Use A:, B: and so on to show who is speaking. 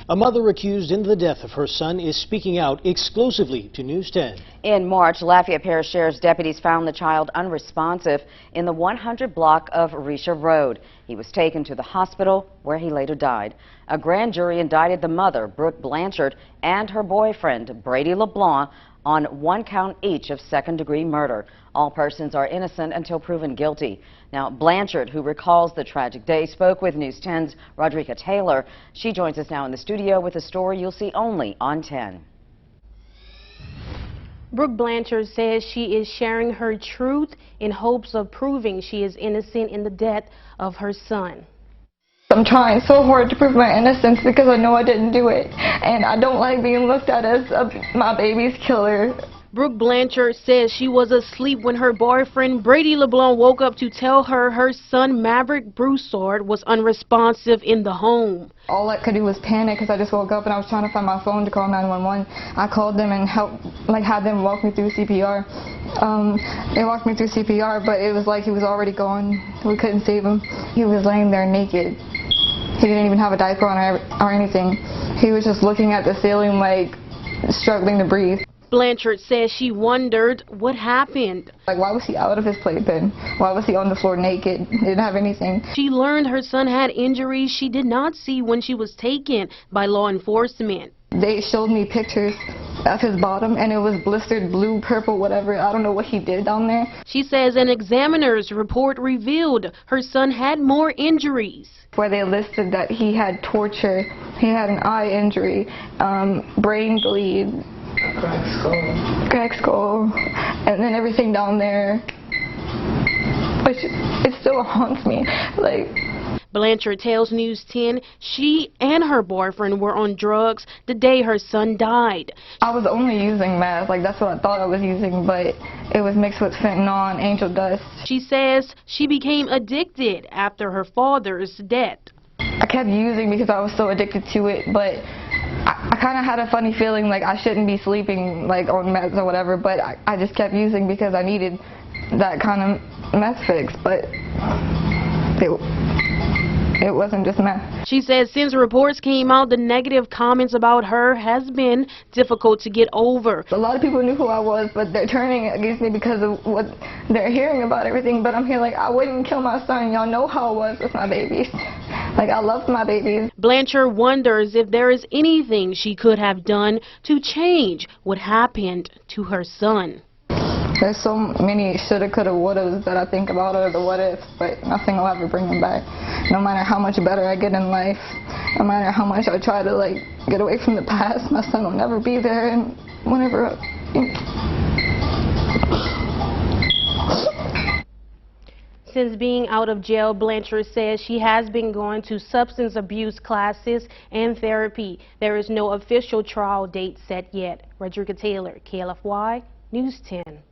A: A mother accused in the death of her son is speaking out exclusively to News 10.
B: In March, Lafayette Parish Sheriff's deputies found the child unresponsive in the 100 block of Risha Road. He was taken to the hospital where he later died. A grand jury indicted the mother, Brooke Blanchard, and her boyfriend, Brady LeBlanc, on 1 count each of second-degree murder. All persons are innocent until proven guilty. Now, Blanchard, who recalls the tragic day, spoke with News 10's Rodrika Taylor. She joins us now in the studio with a story you'll see only on 10.
C: Brooke Blanchard says she is sharing her truth in hopes of proving she is innocent in the death of her son.
D: I'm trying so hard to prove my innocence because I know I didn't do it, and I don't like being looked at as my baby's killer.
C: Brooke Blanchard says she was asleep when her boyfriend Brady LeBlanc woke up to tell her her son Maverick Broussard was unresponsive in the home.
D: All I could do was panic because I just woke up and I was trying to find my phone to call 911. I called them and had them walk me through CPR. They walked me through CPR, but it was like he was already gone. We couldn't save him. He was laying there naked. He didn't even have a diaper on or anything. He was just looking at the ceiling like struggling to breathe.
C: Blanchard says she wondered what happened.
D: Like, why was he out of his playpen? Why was he on the floor naked? He didn't have anything.
C: She learned her son had injuries she did not see when she was taken by law enforcement.
D: They showed me pictures of his bottom, and it was blistered blue, purple, whatever. I don't know what he did down there.
C: She says an examiner's report revealed her son had more injuries.
D: Where they listed that he had torture, he had an eye injury, brain bleed, cracked skull, and then everything down there, which it still haunts me. Like,
C: Blanchard tells News 10 she and her boyfriend were on drugs the day her son died.
D: I was only using meth, like that's what I thought I was using, but it was mixed with fentanyl and angel dust.
C: She says she became addicted after her father's death.
D: I kept using because I was so addicted to it, but I kind of had a funny feeling like I shouldn't be sleeping like on meth or whatever, but I just kept using because I needed that kind of meth fix, but it wasn't just meth.
C: She says since reports came out, the negative comments about her has been difficult to get over.
D: A lot of people knew who I was, but they're turning against me because of what they're hearing about everything. But I'm here like, I wouldn't kill my son. Y'all know how I was with my babies. Like, I loved my babies.
C: Blanchard wonders if there is anything she could have done to change what happened to her son.
D: There's so many shoulda, coulda, wouldas that I think about, or the what ifs, but nothing will ever bring them back. No matter how much better I get in life, no matter how much I try to like get away from the past, my son will never be there. And whenever
C: Since being out of jail, Blanchard says she has been going to substance abuse classes and therapy. There is no official trial date set yet. Rodrika Taylor, KLFY, News 10.